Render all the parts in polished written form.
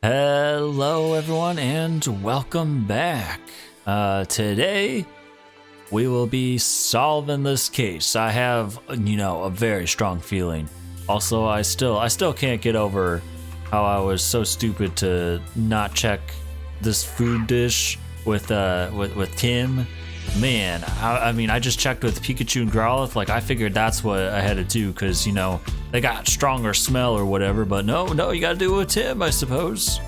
Hello everyone and welcome back. Today we will be solving this case. I have, a very strong feeling. Also, I still can't get over how I was so stupid to not check this food dish with Tim. Man, I just checked with Pikachu and Growlithe. Like, I figured that's what I had to do because, they got stronger smell or whatever. But no, you gotta do it with Tim, I suppose.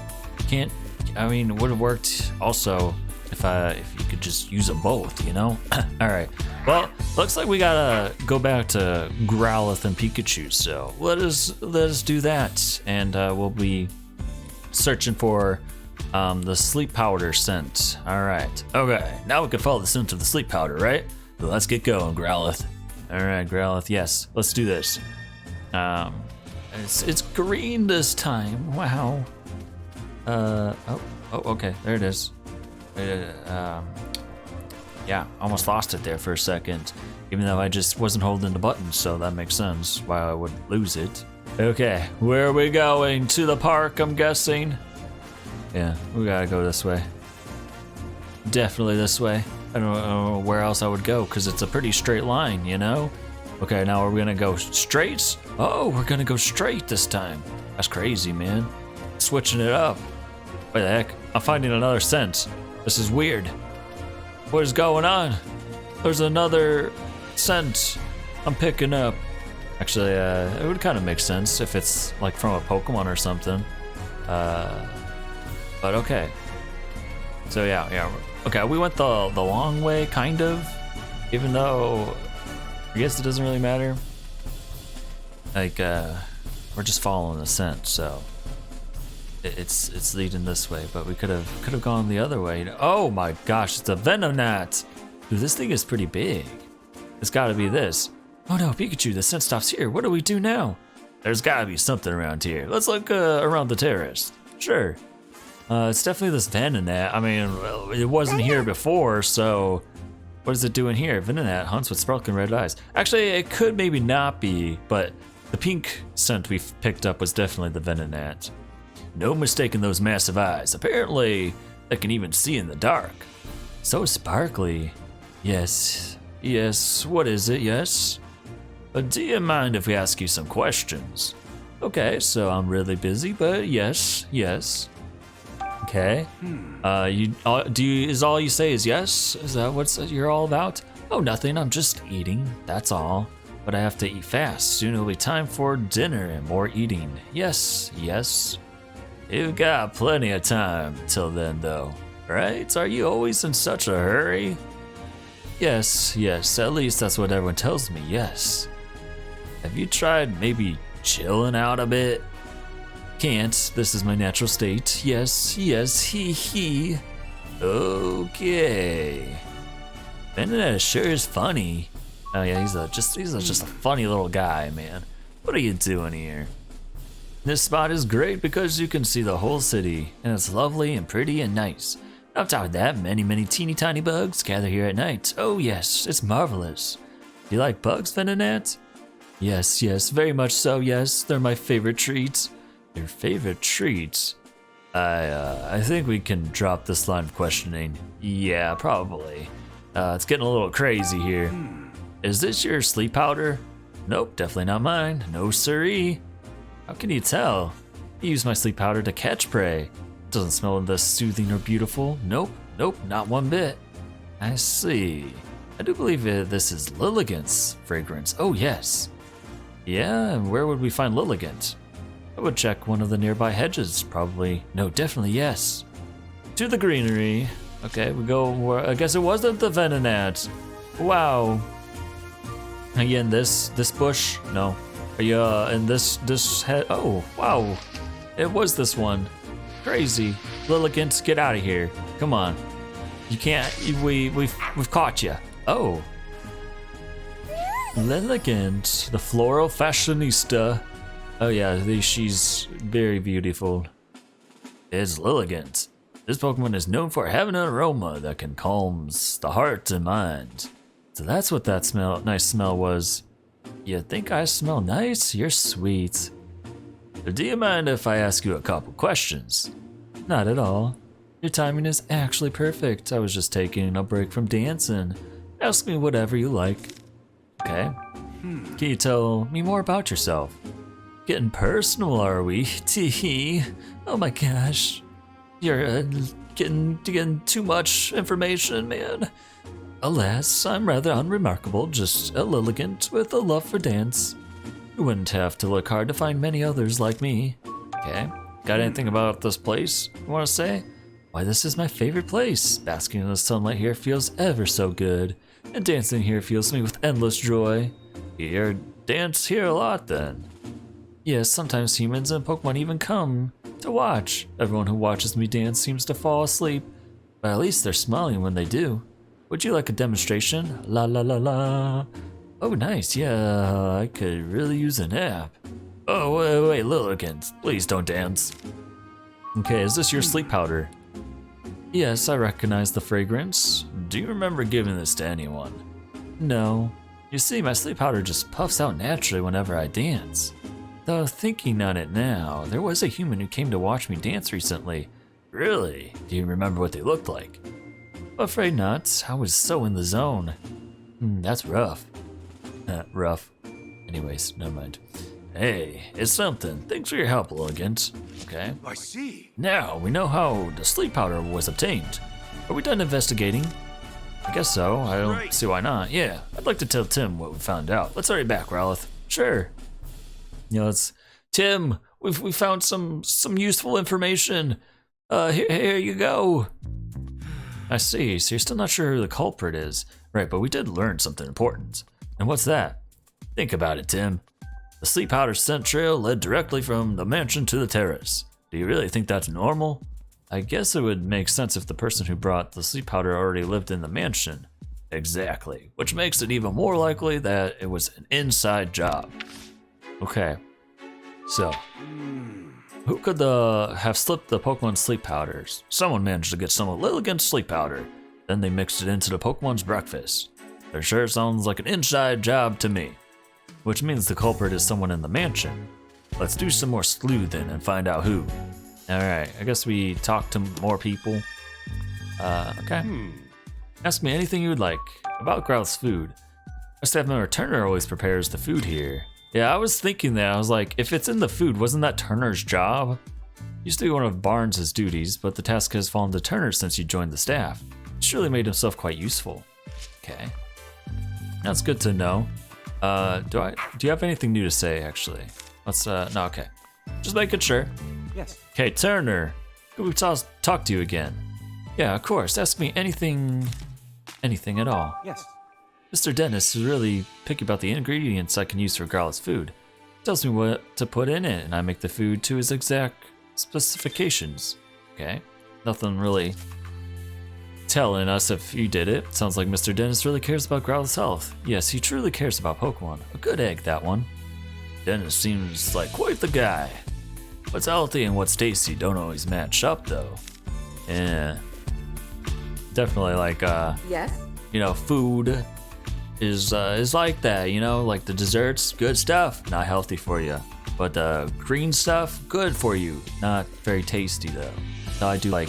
It would have worked also if you could just use them both, All right. Well, looks like we gotta go back to Growlithe and Pikachu. So let us do that, and we'll be searching for the sleep powder scent. All right. Okay. Now we can follow the scent of the sleep powder, right? So let's get going, Growlithe. All right, Growlithe. Yes, let's do this. It's green this time. Wow. Okay. There it is. Yeah, almost lost it there for a second, even though I just wasn't holding the button, so that makes sense why I would lose it. Okay, where are we going? To the park, I'm guessing. Yeah, we gotta go this way. Definitely this way. I don't know where else I would go, because it's a pretty straight line, Okay, now are we gonna go straight? Oh, we're gonna go straight this time. That's crazy, man. Switching it up. What the heck? I'm finding another scent. This is weird. What is going on? There's another scent I'm picking up. Actually, it would kind of make sense if it's like from a Pokemon or something. But okay. So yeah. Okay, we went the long way, kind of. Even though, I guess it doesn't really matter. Like, we're just following the scent, so it's leading this way. But we could have gone the other way. Oh my gosh, it's a Venonat. Dude, this thing is pretty big. It's got to be this. Oh no, Pikachu, the scent stops here. What do we do now? There's got to be something around here. Let's look around the terrace. Sure. It's definitely this Venonat. I mean, well, it wasn't here before, so what is it doing here? Venonat hunts with sparkling red eyes. Actually, it could maybe not be, but the pink scent we picked up was definitely the Venonat. No mistaking those massive eyes. Apparently, they can even see in the dark. So sparkly. Yes. What is it? Yes. But do you mind if we ask you some questions? Okay, so I'm really busy, but yes. Okay. Is all you say is yes? Is that what you're all about? Oh, nothing. I'm just eating. That's all. But I have to eat fast. Soon it'll be time for dinner and more eating. Yes. You've got plenty of time till then, though. Right? Are you always in such a hurry? Yes. At least that's what everyone tells me. Yes. Have you tried maybe chilling out a bit? Can't. This is my natural state. Yes. He. Okay. Venonat sure is funny. Oh yeah, he's just a funny little guy, man. What are you doing here? This spot is great because you can see the whole city, and it's lovely and pretty and nice. On top of that, many teeny tiny bugs gather here at night. Oh yes, it's marvelous. Do you like bugs, Venonat? Yes, very much so. Yes, they're my favorite treats. Your favorite treats? I think we can drop this line of questioning. Yeah, probably. It's getting a little crazy here. Is this your sleep powder? Nope, definitely not mine. No siree. How can you tell? I use my sleep powder to catch prey. Doesn't smell this soothing or beautiful. Nope, not one bit. I see. I do believe this is Lilligant's fragrance. Oh yes. Yeah, and where would we find Lilligant? I would check one of the nearby hedges, probably. No, definitely yes. To the greenery. Okay, we go. I guess it wasn't the Venonat. Wow. Are you in this bush? No. Are you in this head? Oh, wow. It was this one. Crazy. Lilligant, get out of here. Come on. You can't. We've caught you. Oh. Lilligant, the floral fashionista. Oh yeah, she's very beautiful. It's Lilligant. This Pokemon is known for having an aroma that can calms the heart and mind. So that's what that nice smell was. You think I smell nice? You're sweet. Do you mind if I ask you a couple questions? Not at all. Your timing is actually perfect. I was just taking a break from dancing. Ask me whatever you like. Okay. Can you tell me more about yourself? Getting personal, are we? Tee. Oh my gosh. You're getting too much information, man. Alas, I'm rather unremarkable, just elegant with a love for dance. You wouldn't have to look hard to find many others like me. Okay. Got anything about this place you want to say? Why, this is my favorite place. Basking in the sunlight here feels ever so good, and dancing here fills me with endless joy. You dance here a lot then? Yes, sometimes humans and Pokemon even come to watch. Everyone who watches me dance seems to fall asleep, but at least they're smiling when they do. Would you like a demonstration? La la la la. Oh nice, yeah, I could really use a nap. Oh wait, Lilligant, please don't dance. Okay, is this your sleep powder? Yes, I recognize the fragrance. Do you remember giving this to anyone? No. You see, my sleep powder just puffs out naturally whenever I dance. Though thinking on it now, there was a human who came to watch me dance recently. Really? Do you remember what they looked like? Afraid not. I was so in the zone. That's rough. Rough. Anyways, never mind. Hey, it's something. Thanks for your help, Lilligant. Okay. I see. Now, we know how the sleep powder was obtained. Are we done investigating? I guess so. I don't see why not. Yeah, I'd like to tell Tim what we found out. Let's hurry back, Rowlith. Sure. Let's... Tim, we found some useful information. Here you go. I see, so you're still not sure who the culprit is. Right, but we did learn something important. And what's that? Think about it, Tim. The sleep powder scent trail led directly from the mansion to the terrace. Do you really think that's normal? I guess it would make sense if the person who brought the sleep powder already lived in the mansion. Exactly, which makes it even more likely that it was an inside job. Okay, so who could have slipped the Pokemon sleep powders? Someone managed to get some of Lilligant's sleep powder. Then they mixed it into the Pokemon's breakfast. That sure sounds like an inside job to me. Which means the culprit is someone in the mansion. Let's do some more sleuthing and find out who. Alright, I guess we talk to more people. Okay. Ask me anything you would like about Growlith's food. My staff member Turner always prepares the food here. Yeah, I was thinking that. I was like, if it's in the food, wasn't that Turner's job? Used to be one of Barnes' duties, but the task has fallen to Turner since he joined the staff. He surely made himself quite useful. Okay. That's good to know. Do you have anything new to say, actually? Let's, no, okay. Just making sure. Yes. Okay, Turner. Could we talk to you again? Yeah, of course. Ask me anything at all. Yes. Mr. Dennis is really picky about the ingredients I can use for Growlith's food. He tells me what to put in it, and I make the food to his exact specifications. Okay. Nothing really telling us if you did it. Sounds like Mr. Dennis really cares about Growlith's health. Yes, he truly cares about Pokemon. A good egg, that one. Dennis seems like quite the guy. What's healthy and what's tasty don't always match up, though. Yeah. Definitely like, Yes? you know, food is like that, you know, like the desserts, good stuff, not healthy for you. But the green stuff, good for you, not very tasty though. No, I do like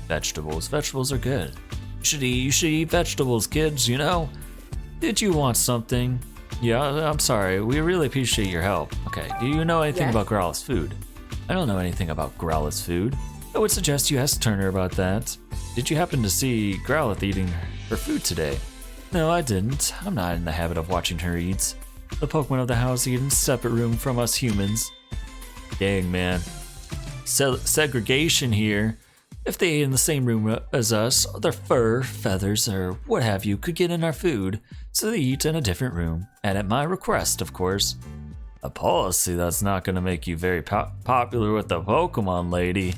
vegetables. Vegetables are good. You should eat vegetables, kids, you know? Did you want something? Yeah, I'm sorry, we really appreciate your help. Okay, do you know anything about Growlith's food? I don't know anything about Growlith's food. I would suggest you ask Turner about that. Did you happen to see Growlith eating her food today? No, I didn't. I'm not in the habit of watching her eat. The Pokemon of the house eat in a separate room from us humans. Dang, man. Segregation here. If they ate in the same room as us, their fur, feathers, or what have you could get in our food, so they eat in a different room, and at my request, of course. A policy that's not going to make you very popular with the Pokemon lady.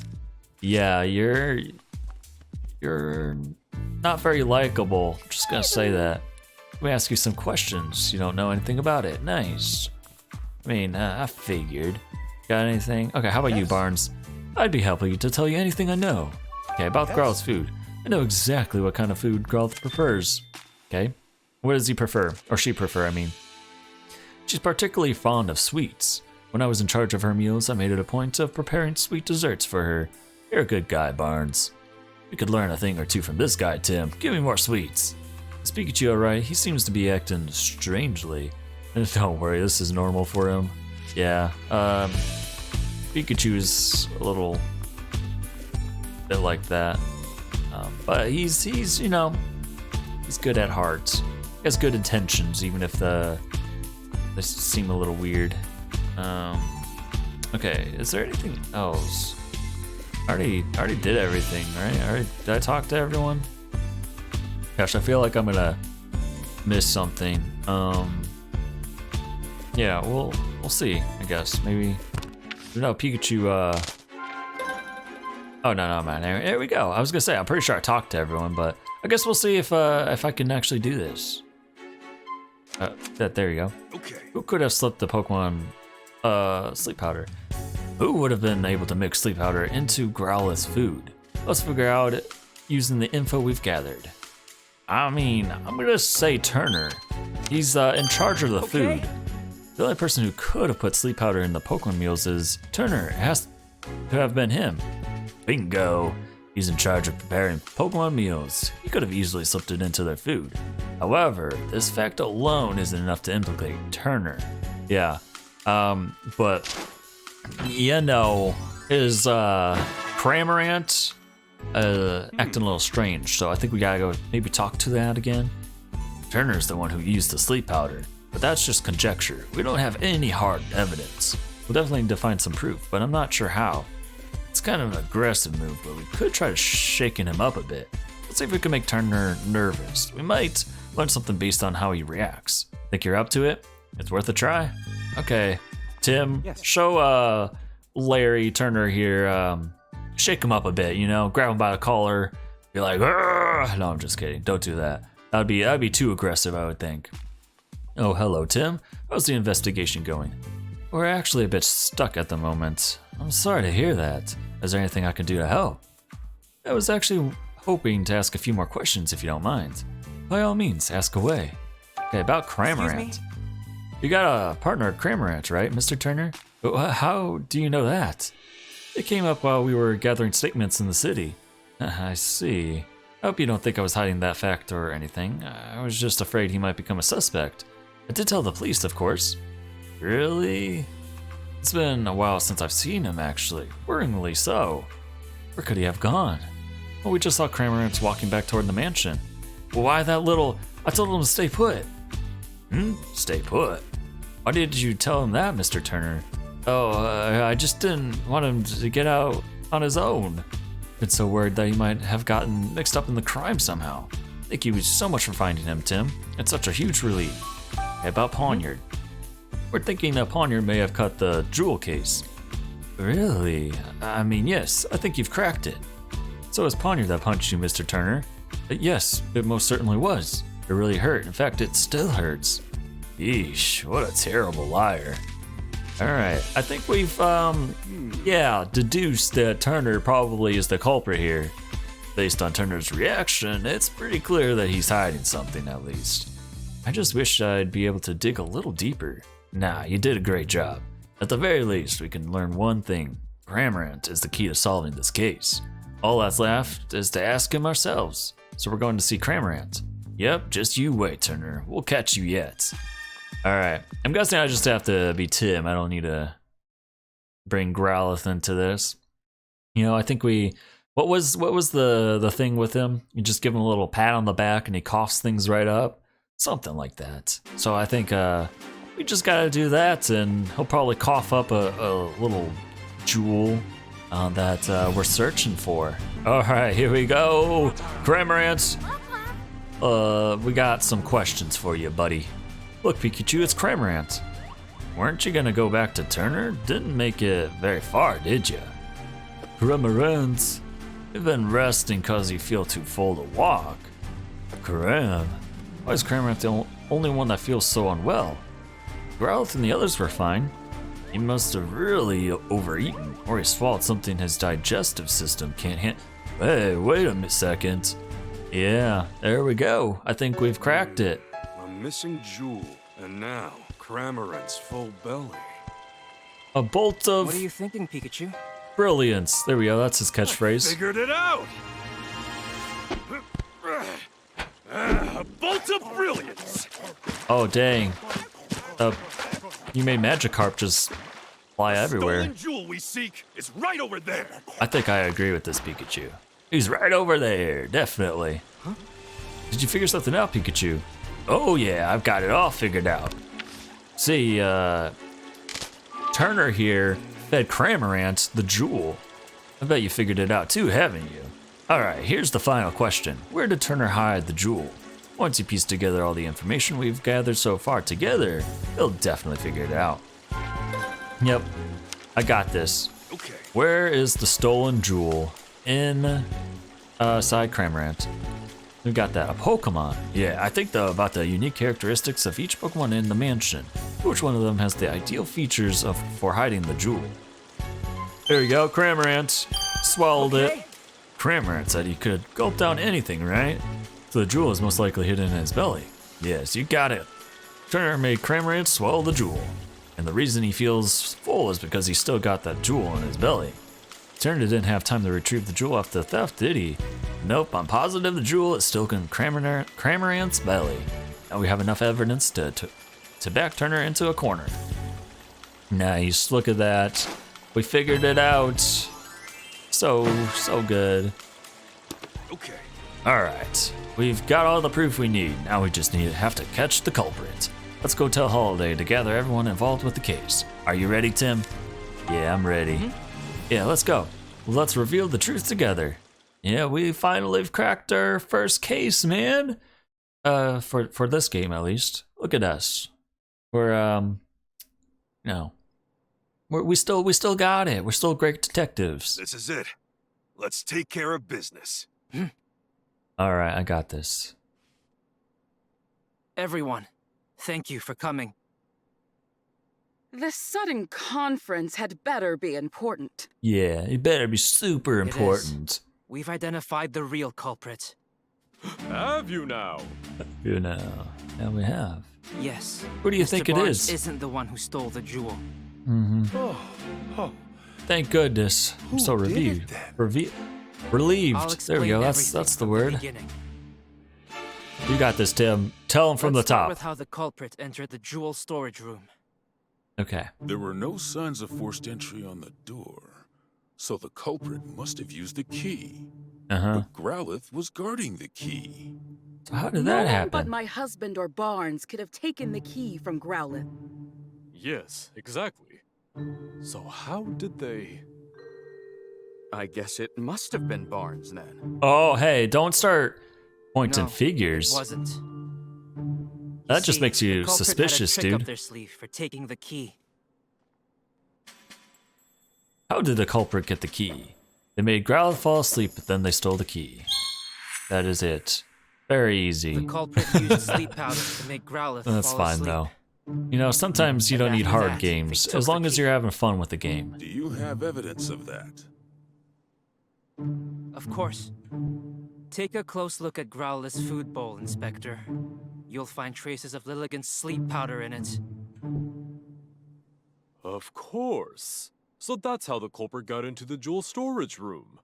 Yeah, you're not very likable. Just gonna say that. Let me ask you some questions. You don't know anything about it. Nice. I mean, I figured. Got anything? Okay, how about you, Barnes? I'd be happy to tell you anything I know. Okay, about Growlith's food. I know exactly what kind of food Growlith prefers. Okay, what does he prefer? Or she prefer, I mean. She's particularly fond of sweets. When I was in charge of her meals, I made it a point of preparing sweet desserts for her. You're a good guy, Barnes. We could learn a thing or two from this guy, Tim. Give me more sweets. Is Pikachu alright? He seems to be acting strangely. Don't worry, this is normal for him. Yeah, Pikachu is a little bit like that. But he's you know, he's good at heart. He has good intentions, even if they seem a little weird. Okay, is there anything else? I already did everything, right? Did I talk to everyone? Gosh, I feel like I'm gonna miss something. Yeah, we'll see, I guess. Maybe, no, Pikachu, oh, no, man, here we go. I was gonna say, I'm pretty sure I talked to everyone, but I guess we'll see if I can actually do this. There you go. Okay. Who could have slipped the Pokemon, sleep powder? Who would have been able to mix sleep powder into Growlithe's food? Let's figure out it using the info we've gathered. I mean, I'm gonna say Turner. He's in charge of the food. The only person who could have put sleep powder in the Pokemon meals is Turner. It has to have been him. Bingo! He's in charge of preparing Pokemon meals. He could have easily slipped it into their food. However, this fact alone isn't enough to implicate Turner. Yeah, but you know, his Cramorant acting a little strange, so I think we gotta go maybe talk to that again. Turner's the one who used the sleep powder, but that's just conjecture. We don't have any hard evidence. We'll definitely need to find some proof, but I'm not sure how. It's kind of an aggressive move, but we could try to shaking him up a bit. Let's see if we can make Turner nervous. We might learn something based on how he reacts. Think you're up to it? It's worth a try? Okay, Tim, yes. Show Larry Turner here, shake him up a bit, you know, grab him by the collar, be like, "Argh!" No, I'm just kidding, don't do that. That'd be too aggressive, I would think. Oh, hello, Tim. How's the investigation going? We're actually a bit stuck at the moment. I'm sorry to hear that. Is there anything I can do to help? I was actually hoping to ask a few more questions if you don't mind. By all means, ask away. Okay, about Cramorant. You got a partner at Cramorant, right, Mr. Turner? How do you know that? It came up while we were gathering statements in the city. I see. I hope you don't think I was hiding that fact or anything. I was just afraid he might become a suspect. I did tell the police, of course. Really? It's been a while since I've seen him, actually. Worryingly so. Where could he have gone? Well, we just saw Cramorant walking back toward the mansion. Well, why that little... I told him to stay put. Stay put? Why did you tell him that, Mr. Turner? Oh, I just didn't want him to get out on his own. Been so worried that he might have gotten mixed up in the crime somehow. Thank you so much for finding him, Tim. It's such a huge relief. Hey, about Pawniard. We're thinking that Pawniard may have cut the jewel case. Really? I mean, yes, I think you've cracked it. So it was Pawniard that punched you, Mr. Turner. Yes, it most certainly was. It really hurt. In fact, it still hurts. Yeesh, what a terrible liar. Alright, I think we've, deduced that Turner probably is the culprit here. Based on Turner's reaction, it's pretty clear that he's hiding something at least. I just wish I'd be able to dig a little deeper. Nah, you did a great job. At the very least, we can learn one thing. Cramorant is the key to solving this case. All that's left is to ask him ourselves. So we're going to see Cramorant. Yep, just you wait, Turner. We'll catch you yet. Alright, I'm guessing I just have to be Tim. I don't need to bring Growlithe into this. You know, I think what was the thing with him? You just give him a little pat on the back and he coughs things right up? Something like that. So I think we just gotta do that and he'll probably cough up a little jewel that we're searching for. Alright, here we go. Cramorant. We got some questions for you, buddy. Look, Pikachu, it's Cramorant. Weren't you gonna go back to Turner? Didn't make it very far, did you? Cramorant, you've been resting cause you feel too full to walk. Cram, why is Cramorant the only one that feels so unwell? Growlithe and the others were fine. He must have really overeaten, or he swallowed something his digestive system can't handle. Hey, wait a second. Yeah, there we go. I think we've cracked it. A missing jewel, and now Cramorant's full belly. A bolt of What are you thinking, Pikachu? brilliance. There we go. That's his catchphrase. Figured it out! A bolt of brilliance! Oh, dang. You made Magikarp just fly everywhere. Stolen jewel we seek is right over there. I think I agree with this Pikachu. He's right over there, definitely. Huh? Did you figure something out, Pikachu? Oh yeah, I've got it all figured out. See, Turner here fed Cramorant the jewel. I bet you figured it out too, haven't you? Alright, here's the final question. Where did Turner hide the jewel? Once you piece together all the information we've gathered so far together, you'll definitely figure it out. Yep, I got this. Okay. Where is the stolen jewel in side Cramorant? We got that. A Pokemon. Yeah, I think about the unique characteristics of each Pokemon in the mansion. Which one of them has the ideal features for hiding the jewel? There you go, Cramorant. Swallowed it. Cramorant said he could gulp down anything, right? So the jewel is most likely hidden in his belly. Yes, you got it. Turner made Cramorant swallow the jewel. And the reason he feels full is because he still got that jewel in his belly. Turner didn't have time to retrieve the jewel after the theft, did he? Nope, I'm positive the jewel is still in Cramorant's belly. Now we have enough evidence to back Turner into a corner. Nice, look at that. We figured it out. So good. Okay. Alright, we've got all the proof we need. Now we just have to catch the culprit. Let's go tell Holiday to gather everyone involved with the case. Are you ready, Tim? Yeah, I'm ready. Yeah, let's go. Let's reveal the truth together. Yeah, we finally cracked our first case, man. For this game at least. Look at us. We're we still got it. We're still great detectives. This is it. Let's take care of business. All right, I got this. Everyone, thank you for coming. This sudden conference had better be important. Yeah, it better be super It important. We've identified the real culprit. Have you now? You know, yeah, we have. Yes. Who do you Mr. think it Barnes is? Isn't the one who stole the jewel. Oh. Thank goodness. I'm so Who did relieved. it then? I'll Relieved. There we go. explain That's everything the from word. beginning. You got this, Tim. Tell him from Let's the start top. with how the culprit entered the jewel storage room. Okay. There were no signs of forced entry on the door, so the culprit must have used the key. Uh-huh. But Growlithe was guarding the key. So how did No that one happen? but my husband or Barnes could have taken the key from Growlithe. Yes, exactly. So how did they... I guess it must have been Barnes then. Oh, hey, don't start pointing No, figures. It wasn't. That just See, makes you the culprit suspicious, had a trick dude. up their sleeve for taking the key. How did the culprit get the key? They made Growlithe fall asleep, but then they stole the key. That is it. Very The easy. culprit used sleep powder to make Growlithe That's fall fine, asleep. though. You know, sometimes you And don't need after hard that, games, they took as long the as key. you're having fun with the game. Do you have evidence of that? Of course. Take a close look at Growlithe's food bowl, Inspector. You'll find traces of Lilligant's sleep powder in it. Of course. So that's how the culprit got into the jewel storage room.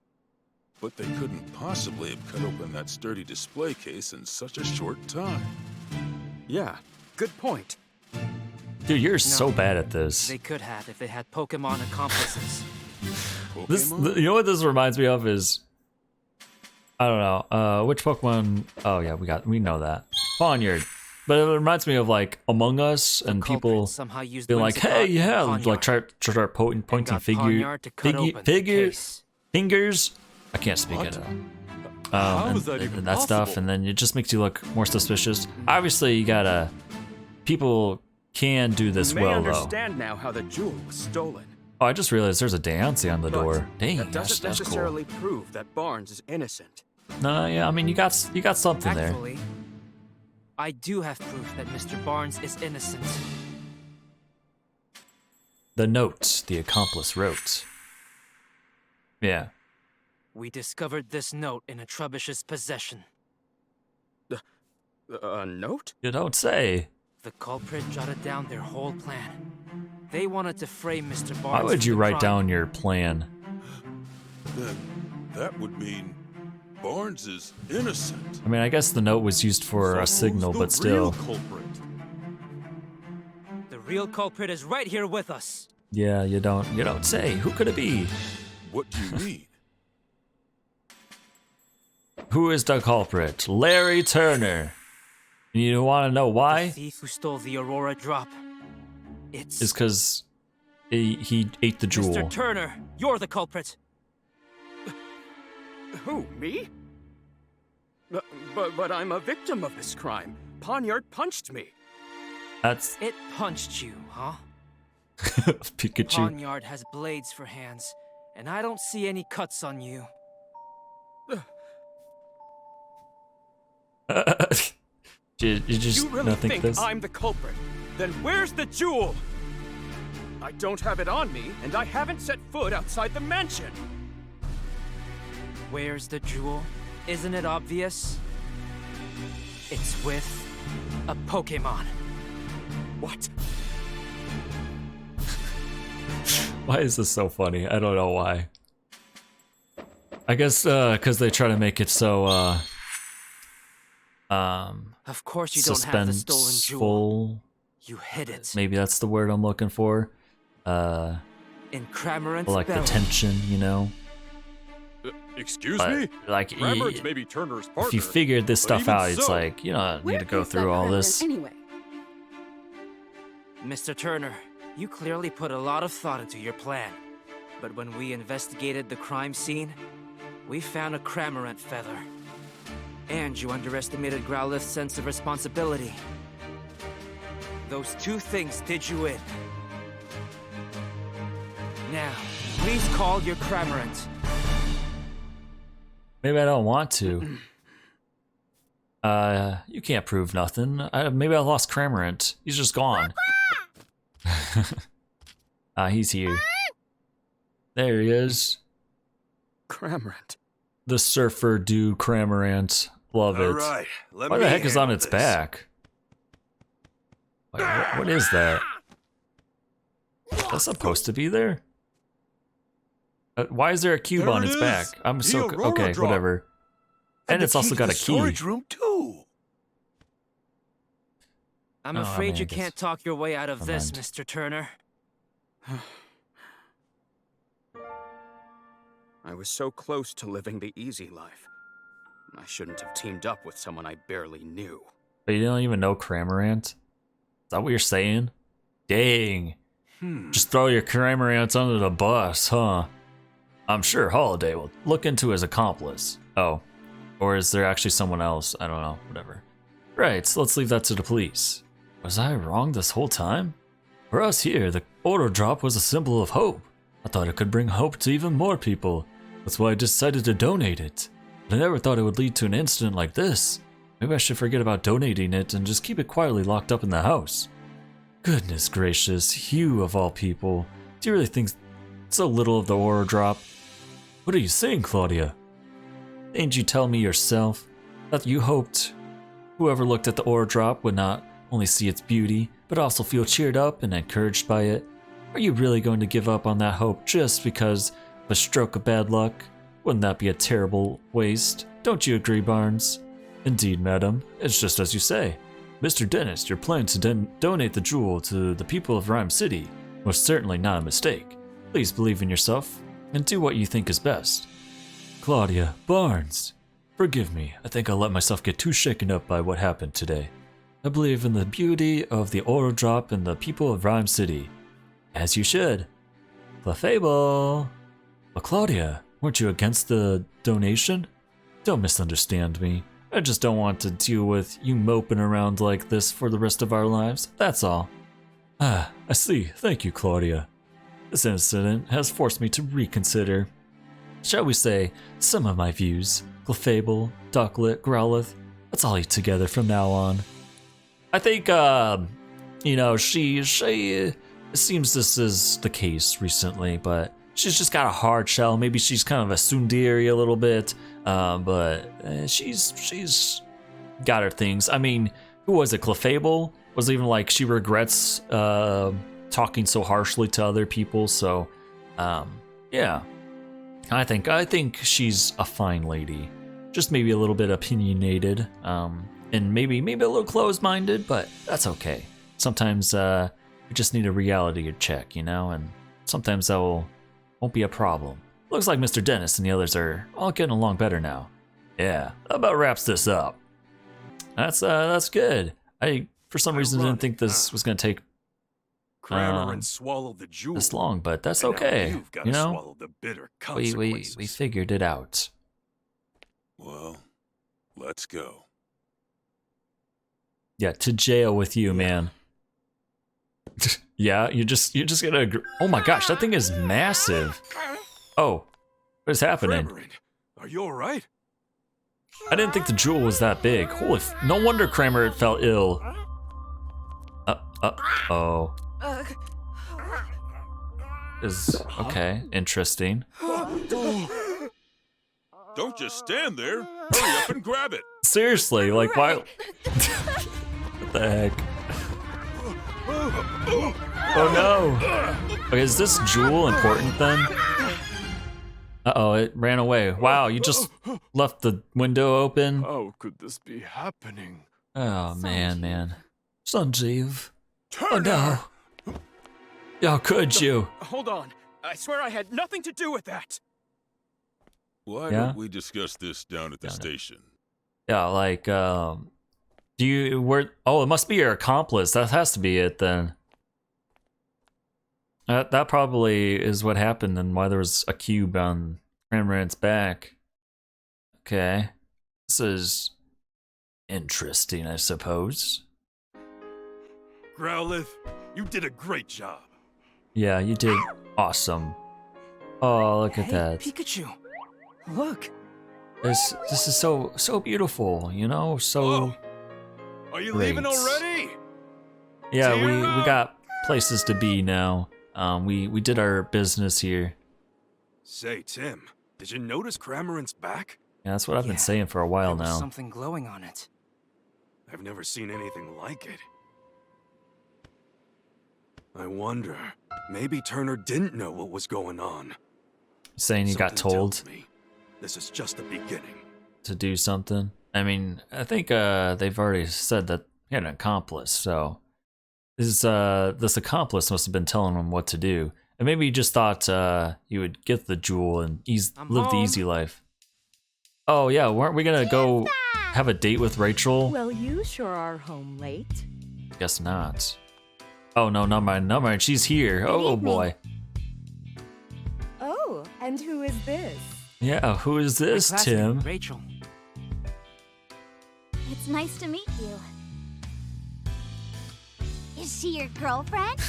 But they couldn't possibly have cut open that sturdy display case in such a short time. Yeah, good point. Dude, you're so No. bad at this. They could have if they had Pokemon accomplices. Pokemon? You know what this reminds me of is, I don't know, which Pokemon? Oh yeah, we know that Pawniard, but it reminds me of like Among Us and Culprit people somehow used being like, Whimsicott hey, and yeah, Pawniard like start pointing and got fingers, Pawniard to cut open the case. fingers. I can't speak What? it. How And, is that even and that stuff, possible? and then it just makes you look more suspicious. Obviously, you gotta. People can do this You may well though. understand now how the jewel was stolen. Oh, I just realized there's a Dansey on the But door. Dang, that doesn't that's cool. necessarily prove that Barnes is innocent. No, yeah, I mean you got something there. Actually, I do have proof that Mr. Barnes is innocent. The note the accomplice wrote. Yeah. We discovered this note in a Trubbish's possession. A note? You don't say. The culprit jotted down their whole plan. They wanted to frame Mr. Barnes. Why would for you the write crime. down your plan? Then that would mean Barnes is innocent. I mean, I guess the note was used for a So signal, who's but the still. real culprit? The real culprit is right here with us. Yeah, you don't say. Who could it be? What do you mean? Who is the culprit? Larry Turner. You want to know The why? thief who stole the Aurora Drop. It's It's because he ate the jewel. Mr. Turner. You're the culprit. Who, me? But I'm a victim of this crime. Poniard punched me. That's It punched you, huh? Pikachu. Poniard has blades for hands, and I don't see any cuts on you. you just You really not think think this? I'm the culprit? Then where's the jewel? I don't have it on me, and I haven't set foot outside the mansion. Where's the jewel? Isn't it obvious? It's with a Pokemon. What? Why is this so funny? I don't know why. I guess because they try to make it so Of course you don't have the stolen jewel. suspenseful. You hid it. Maybe that's the word I'm looking for. In Cramorant's Like the belly. tension, you know. Excuse But me? like Cramorant may be Turner's partner. if you figured this but stuff even out, it's so, like you don't need Where to go is through that all Cramorant this. Anyway, Mr. Turner, you clearly put a lot of thought into your plan. But when we investigated the crime scene, we found a Cramorant feather. And you underestimated Growlith's sense of responsibility. Those two things did you in. Now, please call your Cramorant. Maybe I don't want to. You can't prove nothing. Maybe I lost Cramorant. He's just gone. He's here. There he is. Cramorant. The surfer dude Cramorant. Love it. All right, let Why me the heck is on handle its this. back? Wait, what is that? Is that supposed to be there? Why is there a cube There on it its is. back? I'm The so Aurora okay. Drop. Whatever. And the it's also key to got a the key. storage room too. I'm Oh, afraid man, you I guess- can't talk your way out of Never this, mind. Mr. Turner. I was so close to living the easy life. I shouldn't have teamed up with someone I barely knew. But you don't even know Cramorant? Is that what you're saying? Dang. Just throw your Cramorants under the bus, huh? I'm sure Holiday will look into his accomplice. Oh. Or is there actually someone else? I don't know. Whatever. Right, so let's leave that to the police. Was I wrong this whole time? For us here, the Aurora Drop was a symbol of hope. I thought it could bring hope to even more people. That's why I decided to donate it. But I never thought it would lead to an incident like this. Maybe I should forget about donating it and just keep it quietly locked up in the house. Goodness gracious, you of all people. Do you really think so little of the Aurora Drop? What are you saying, Claudia? Didn't you tell me yourself that you hoped whoever looked at the Aurora Drop would not only see its beauty, but also feel cheered up and encouraged by it? Are you really going to give up on that hope just because of a stroke of bad luck? Wouldn't that be a terrible waste? Don't you agree, Barnes? Indeed, madam. It's just as you say. Mr. Dennis, your plan to donate the jewel to the people of Rhyme City was certainly not a mistake. Please believe in yourself and do what you think is best. Claudia, Barnes, forgive me. I think I let myself get too shaken up by what happened today. I believe in the beauty of the Aurora Drop and the people of Rhyme City. As you should. Clefable. But Claudia, weren't you against the donation? Don't misunderstand me. I just don't want to deal with you moping around like this for the rest of our lives, that's all. Ah, I see. Thank you, Claudia. This incident has forced me to reconsider, shall we say, some of my views. Clefable, Ducklet, Growlith, let's all eat together from now on. I think, she, it seems this is the case recently, but she's just got a hard shell. Maybe she's kind of a tsundere a little bit, but she's got her things. I mean, who was it? Clefable was even like she regrets talking so harshly to other people. So, yeah, I think she's a fine lady. Just maybe a little bit opinionated, and maybe a little closed-minded, but that's okay. Sometimes we just need a reality check, you know, and sometimes that won't be a problem. Looks like Mr. Dennis and the others are all getting along better now. Yeah, that about wraps this up. That's good. I, for some reason, didn't think this was gonna take Cramorant swallowed the jewel. this long, but that's And now okay. You've got You to know, swallow the bitter we consequences. figured it out. Well, let's go. Yeah, to jail with you, man. Yeah, you're just gonna agree. Oh my gosh, that thing is massive. Oh, what is happening? Cramorant, are you all right? I didn't think the jewel was that big. Holy, no wonder Kramer fell ill. Oh. Is okay, interesting. Don't just stand there. Hurry up and grab it. Seriously, like why? What the heck? Oh no. Okay, is this jewel important then? Uh-oh, it ran away. Wow, you just left the window open? How could this be happening? Oh, man. Sanjeev. Oh, Turner! no. How could you? Hold on. I swear I had nothing to do with that. Why Yeah? don't we discuss this down at the station? Yeah, like, do you, oh, it must be your accomplice. That has to be it then. That probably is what happened and why there was a cube on Cramorant's back. Okay. This is interesting, I suppose. Growlithe, you did a great job. Yeah, you did awesome. Oh, look at Hey, that. Pikachu. Look. This is so beautiful, you know? So Oh, are you leaving great. already? yeah, we Zero. got places to be now. We did our business here. Say, Tim, did you notice Cramorant's back? Yeah, that's what I've been Yeah, saying for a while There was now. something glowing on it. I've never seen anything like it. I wonder, maybe Turner didn't know what was going on. Saying you got Something told tells me this is just the beginning. to do something. I mean, I think they've already said that he had an accomplice, so this accomplice must have been telling him what to do. And maybe he just thought he would get the jewel and I'm live the home. easy life. Oh yeah, weren't we gonna go have a date with Rachel? Well, you sure are home late. Guess not. Oh no, never mind. She's here. Oh evening. boy. Oh, and who is this? Yeah, who is My this, classmate, Tim? Rachel. It's nice to meet you. Is she your girlfriend?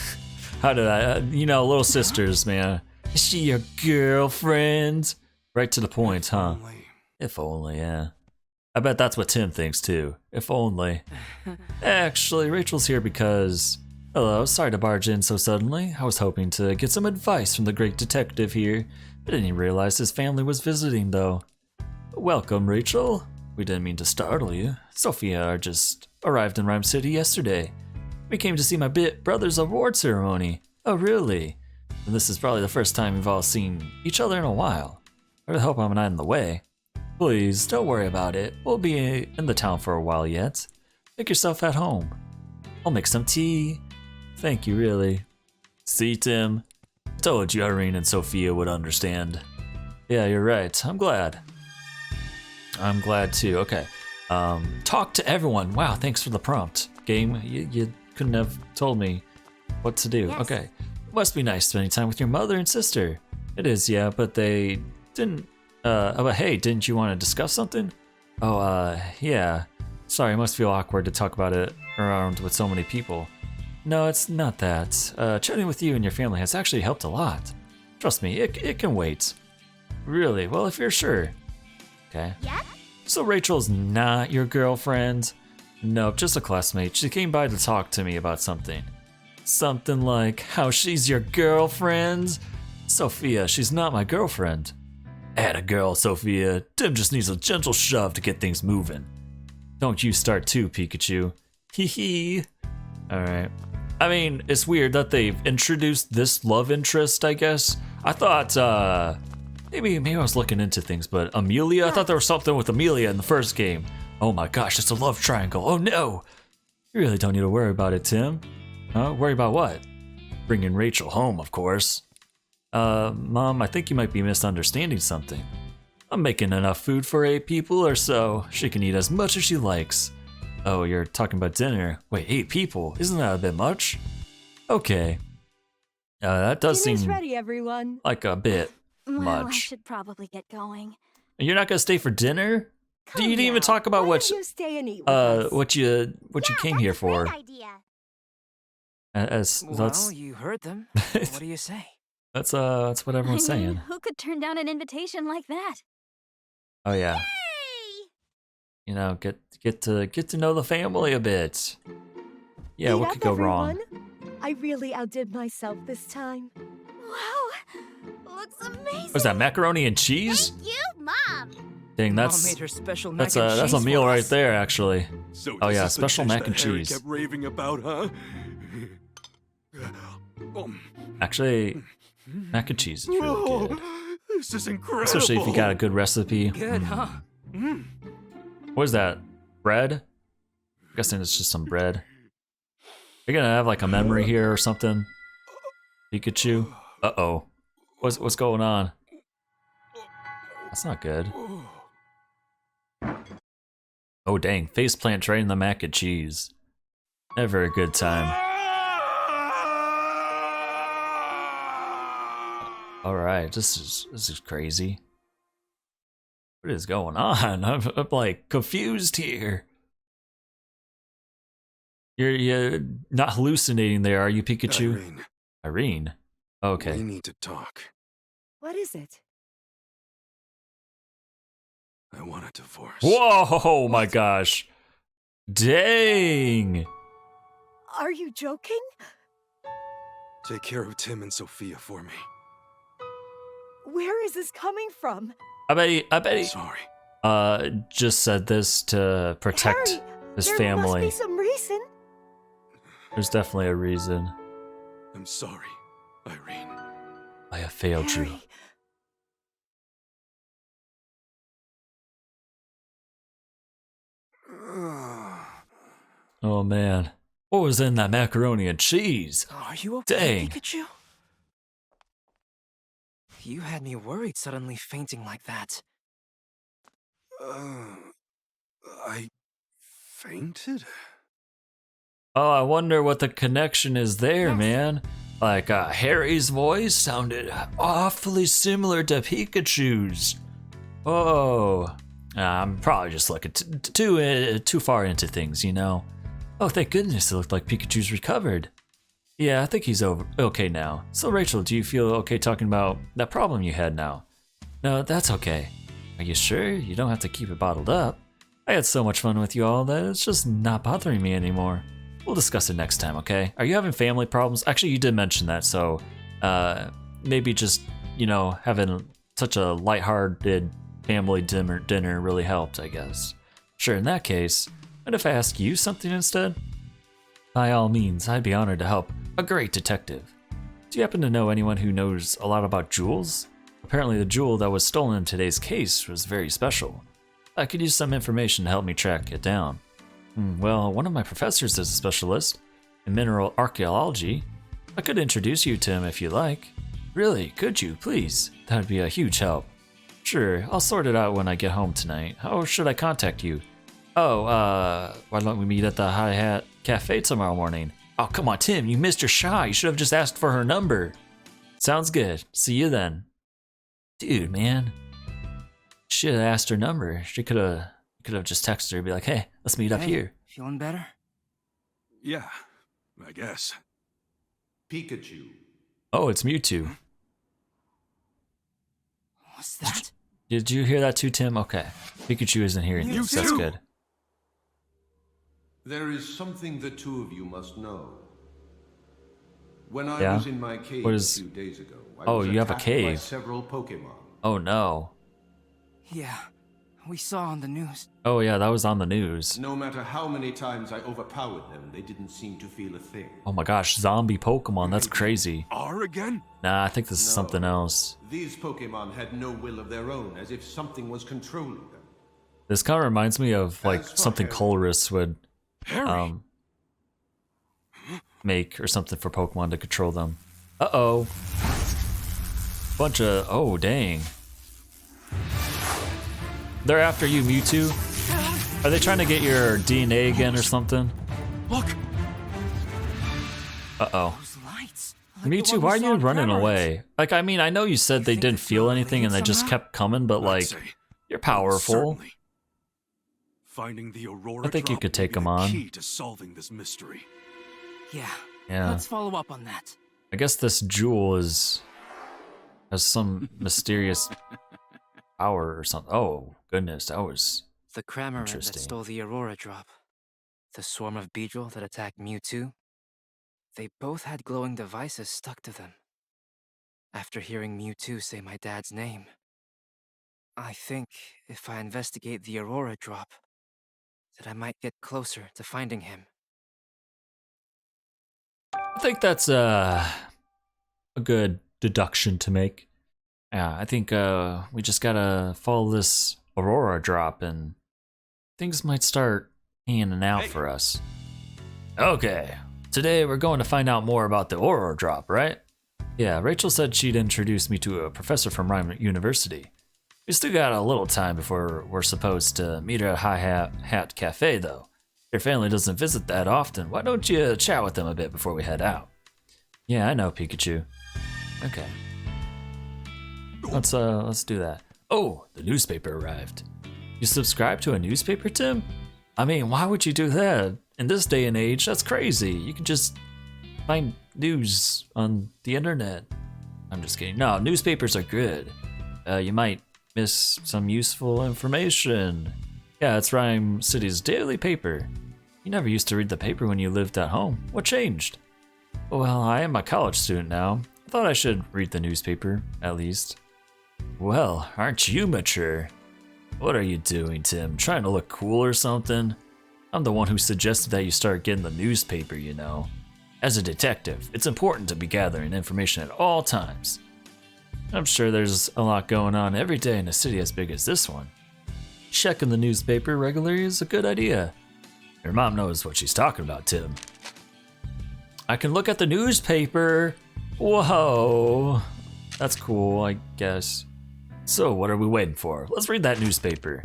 How did I? You know, little sisters, man. Is she your girlfriend? Right to the point, huh? Only- If only, yeah. I bet that's what Tim thinks too. If only. Actually, Rachel's here because... Hello, sorry to barge in so suddenly. I was hoping to get some advice from the great detective here. I didn't even realize his family was visiting, though. Welcome, Rachel. We didn't mean to startle you. Sophia just arrived in Rhyme City yesterday. We came to see my brother's award ceremony. Oh, really? And this is probably the first time we've all seen each other in a while. I really hope I'm not in the way. Please, don't worry about it. We'll be in the town for a while yet. Make yourself at home. I'll make some tea. Thank you, really. See, Tim? Told you Irene and Sophia would understand. Yeah, you're right. I'm glad. I'm glad too. Okay. Talk to everyone. Wow, thanks for the prompt. Game, you couldn't have told me what to do. Yes. Okay. Must be nice spending time with your mother and sister. It is, yeah, but they didn't... but hey, didn't you want to discuss something? Oh, yeah. Sorry, it must feel awkward to talk about it around with so many people. No, it's not that. Chatting with you and your family has actually helped a lot. Trust me, it can wait. Really? Well, if you're sure. Okay. Yep. So Rachel's not your girlfriend? Nope, just a classmate. She came by to talk to me about something. Something like how she's your girlfriend? Sophia, she's not my girlfriend. Atta girl, Sophia. Tim just needs a gentle shove to get things moving. Don't you start too, Pikachu. Hee hee. Alright. I mean, it's weird that they've introduced this love interest, I guess. I thought, maybe I was looking into things, but Amelia? I thought there was something with Amelia in the first game. Oh my gosh, it's a love triangle. Oh no! You really don't need to worry about it, Tim. Huh? Worry about what? Bringing Rachel home, of course. Mom, I think you might be misunderstanding something. I'm making enough food for 8 people or so. She can eat as much as she likes. Oh, you're talking about dinner. Wait, 8 people? Isn't that a bit much? Okay. That does Dinner's seem ready, everyone. like a bit Well, I much. should probably get going. You're not gonna stay for dinner? Come You didn't even now. talk about Why what don't you stay and eat with us? what you came here for. Great idea. That's Well, you heard them. What do you say? that's what everyone's I mean, saying. who could turn down an invitation like that? Oh yeah. Hey! You know, get to know the family a bit. Yeah, Eat what up, could go wrong? everyone. I really outdid myself this time. Wow, looks amazing. Was that macaroni and cheese? Thank you, Mom. Dang, Mom that's made her special mac that's and a cheese meal for right us. there, actually. So Oh this yeah, is the special dish mac that and Harry cheese. kept raving about, huh? Actually, mac and cheese is really Whoa, good, this is incredible. especially if you got a good recipe. Good, huh? What is that? Bread? I'm guessing it's just some bread. You're gonna have like a memory here or something. Pikachu. Uh-oh. What's going on? That's not good. Oh dang, faceplant right in the mac and cheese. Never a good time. Alright, this is crazy. What is going on? I'm like confused here. You're not hallucinating there, are you, Pikachu? Irene, Irene? Okay. we need to talk. What is it? I want a divorce. Whoa, my gosh. Dang. Are you joking? Take care of Tim and Sophia for me. Where is this coming from? I bet he Sorry. just said this to protect Harry, his there family. must be some reason. There's definitely a reason. I'm sorry, Irene. I have failed you. Harry, Oh man. What was in that macaroni and cheese? Are you okay, Dang. Pikachu? You had me worried suddenly fainting like that. I fainted? Oh, I wonder what the connection is there, man. Like, Harry's voice sounded awfully similar to Pikachu's. Oh, I'm probably just looking too far into things, you know. Oh, thank goodness it looked like Pikachu's recovered. Yeah, I think he's okay now. So, Rachel, do you feel okay talking about that problem you had now? No, that's okay. Are you sure? You don't have to keep it bottled up. I had so much fun with you all that it's just not bothering me anymore. We'll discuss it next time, okay? Are you having family problems? Actually, you did mention that, so maybe just, you know, having such a lighthearted family dinner really helped, I guess. Sure, in that case, what if I ask you something instead? By all means, I'd be honored to help a great detective. Do you happen to know anyone who knows a lot about jewels? Apparently the jewel that was stolen in today's case was very special. I could use some information to help me track it down. Well, one of my professors is a specialist in mineral archaeology. I could introduce you to him if you like. Really, could you, please? That would be a huge help. Sure, I'll sort it out when I get home tonight. How should I contact you? Oh, why don't we meet at the High Hat Cafe tomorrow morning? Oh, come on, Tim, you missed your shot. You should have just asked for her number. Sounds good. See you then. Dude, man. Should have asked her number. She could have just texted her and be like, hey, let's meet up Hey, here. Feeling better? Yeah, I guess. Pikachu. Oh, it's Mewtwo. What's that? Did you hear that too, Tim? Okay. Pikachu isn't hearing this. That's Mewtwo! good. There is something the two of you must know. When I Yeah? was in my cave What a is- few days ago, I Oh, was you have a attacked by cave. several Pokemon. Oh no. Yeah. we saw on the news. Oh yeah, that was on the news. No matter how many times I overpowered them, they didn't seem to feel a thing. Oh my gosh, zombie Pokemon, that's crazy. Are again? Nah, I think this is something else. These Pokemon had no will of their own, as if something was controlling them. This kind of reminds me of like As for something Harry. Colress would Harry? make or something for Pokemon to control them. Uh-oh. Bunch of, oh dang. They're after you, Mewtwo. Are they trying to get your DNA again or something? Look! Uh-oh. Those lights. like the Mewtwo, one we why are saw you in running Cramorant. away? Like, I mean, I know you said they think didn't it's feel not anything and they just somehow? kept coming, but I'd like, say, you're powerful. certainly. Finding the Aurora I think you Drop could may take be 'em the on. key to solving this mystery. Yeah. Yeah. Let's follow up on that. I guess this jewel has some mysterious power or something. Oh, goodness, that was... The Cramorant that Interesting. stole the Aurora Drop. The swarm of Beedrill that attacked Mewtwo. They both had glowing devices stuck to them. After hearing Mewtwo say my dad's name, I think if I investigate the Aurora Drop, that I might get closer to finding him. I think that's a good deduction to make. Yeah, I think we just gotta follow this Aurora Drop and things might start panning out for us. Okay, today we're going to find out more about the Aurora Drop, right? Yeah, Rachel said she'd introduce me to a professor from Rhyme University. We still got a little time before we're supposed to meet her at High Hat Cafe, though. Your family doesn't visit that often. Why don't you chat with them a bit before we head out? Yeah, I know, Pikachu. Okay. Let's do that. Oh, the newspaper arrived. You subscribe to a newspaper, Tim? I mean, why would you do that? In this day and age, that's crazy. You can just find news on the internet. I'm just kidding. No, newspapers are good. You might miss some useful information. Yeah, it's Rhyme City's daily paper. You never used to read the paper when you lived at home. What changed? Well, I am a college student now. I thought I should read the newspaper, at least. Well, aren't you mature? What are you doing, Tim? Trying to look cool or something? I'm the one who suggested that you start getting the newspaper, you know. As a detective, it's important to be gathering information at all times. I'm sure there's a lot going on every day in a city as big as this one. Checking the newspaper regularly is a good idea. Your mom knows what she's talking about, Tim. I can look at the newspaper. Whoa. That's cool, I guess. So, what are we waiting for? Let's read that newspaper.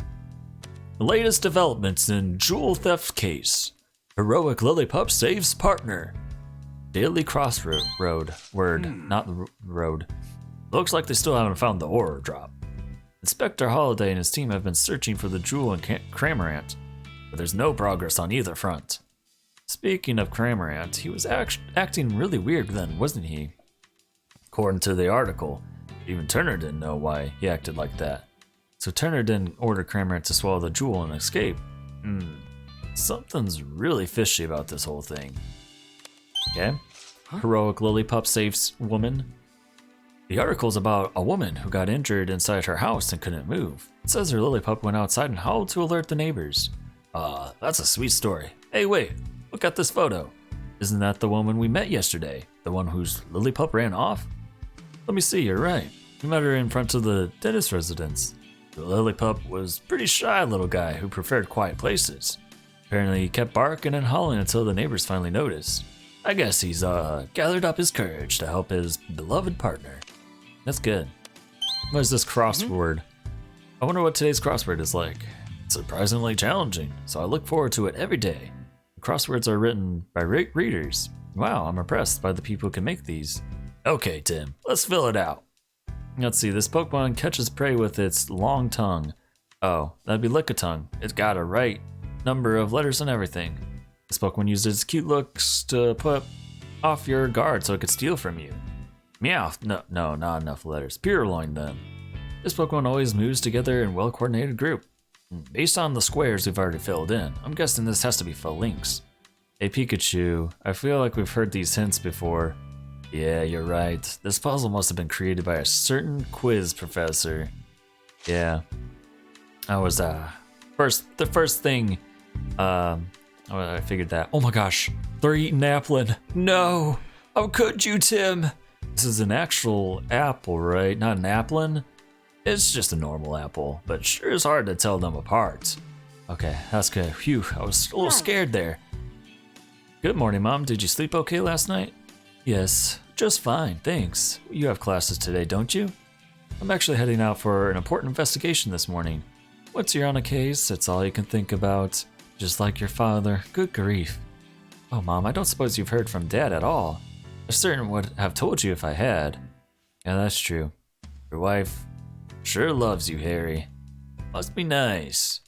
The latest developments in jewel theft case. Heroic Lillipup saves partner. Daily Crossroad. Word, not the road. Looks like they still haven't found the Aurora Drop. Inspector Holiday and his team have been searching for the jewel in Cramorant, but there's no progress on either front. Speaking of Cramorant, he was acting really weird then, wasn't he? According to the article, even Turner didn't know why he acted like that. So Turner didn't order Cramorant to swallow the jewel and escape. Something's really fishy about this whole thing. Okay. Heroic Lillipup saves woman. The article's about a woman who got injured inside her house and couldn't move. It says her Lillipup went outside and howled to alert the neighbors. That's a sweet story. Hey, wait, look at this photo. Isn't that the woman we met yesterday? The one whose Lillipup ran off? Let me see, you're right. We met her in front of the dentist residence. The Lillipup was a pretty shy little guy who preferred quiet places. Apparently he kept barking and howling until the neighbors finally noticed. I guess he's gathered up his courage to help his beloved partner. That's good. What is this crossword? I wonder what today's crossword is like. It's surprisingly challenging, so I look forward to it every day. The crosswords are written by readers. Wow, I'm impressed by the people who can make these. Okay, Tim, let's fill it out. Let's see, this Pokemon catches prey with its long tongue. Oh, that'd be Lickitung. It's got a right number of letters and everything. This Pokemon uses its cute looks to put off your guard so it could steal from you. Meowth. No, not enough letters. Purloin then. This Pokemon always moves together in a well-coordinated group. Based on the squares we've already filled in, I'm guessing this has to be Phalanx. Hey Pikachu, I feel like we've heard these hints before. Yeah, you're right. This puzzle must have been created by a certain quiz professor. Yeah. I was the first thing I figured that. Oh my gosh, they're eating applin. No, how could you, Tim? This is an actual apple, right? Not an applin. It's just a normal apple, but sure is hard to tell them apart. Okay, that's good. Phew, I was a little scared there. Good morning, Mom. Did you sleep okay last night? Yes, just fine, thanks. You have classes today, don't you? I'm actually heading out for an important investigation this morning. What's you're on a case? It's all you can think about. Just like your father. Good grief. Oh, Mom, I don't suppose you've heard from Dad at all. I certainly would have told you if I had. Yeah, that's true. Your wife sure loves you, Harry. Must be nice.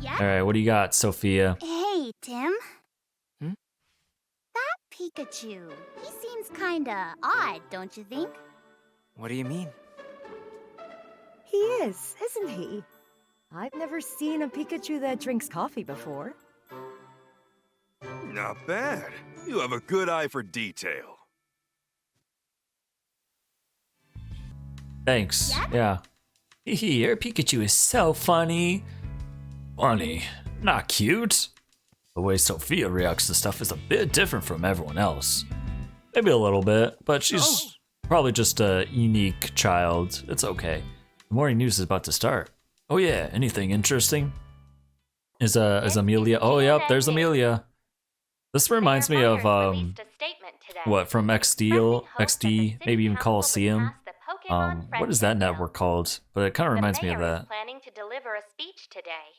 Yeah? Alright, what do you got, Sophia? Hey, Tim. That Pikachu, he seems kinda odd, don't you think? What do you mean? He is, isn't he? I've never seen a Pikachu that drinks coffee before. Not bad. You have a good eye for detail. Thanks. Yep. Yeah. Your Pikachu is so funny. Funny, not cute. The way Sophia reacts to stuff is a bit different from everyone else. Maybe a little bit, but she's probably just a unique child. It's okay. The morning news is about to start. Oh yeah, anything interesting? Is Amelia? Oh yep, there's Amelia. This reminds me of what from XD, maybe even Coliseum. What is that network called? But it kind of reminds me of that. Planning to deliver a speech today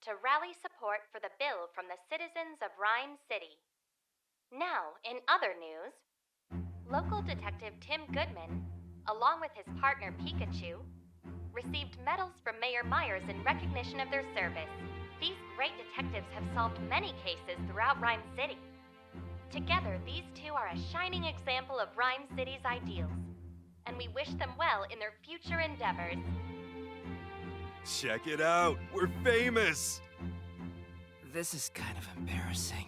to rally support for the bill from the citizens of Rhyme City. Now, in other news, local detective Tim Goodman, along with his partner Pikachu, received medals from Mayor Myers in recognition of their service. These great detectives have solved many cases throughout Rhyme City. Together, these two are a shining example of Rhyme City's ideals, and we wish them well in their future endeavors. Check it out. We're famous. This is kind of embarrassing.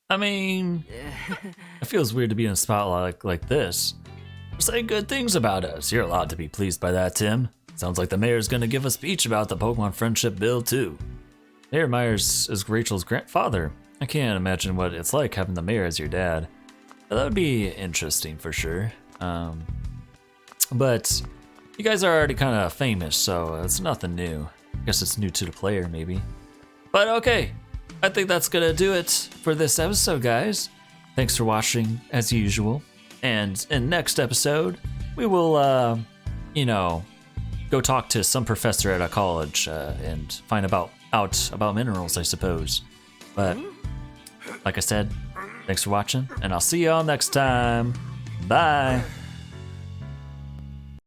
I mean, it feels weird to be in a spotlight like this. We're saying good things about us. You're allowed to be pleased by that, Tim. Sounds like the mayor's gonna give a speech about the Pokemon Friendship Bill, too. Mayor Myers is Rachel's grandfather. I can't imagine what it's like having the mayor as your dad. That would be interesting for sure. But you guys are already kind of famous, so it's nothing new. I guess it's new to the player, maybe. But okay, I think that's gonna do it for this episode, guys. Thanks for watching, as usual. And in next episode, we will, go talk to some professor at a college and find out about minerals, I suppose. But like I said, thanks for watching, and I'll see y'all next time. Bye.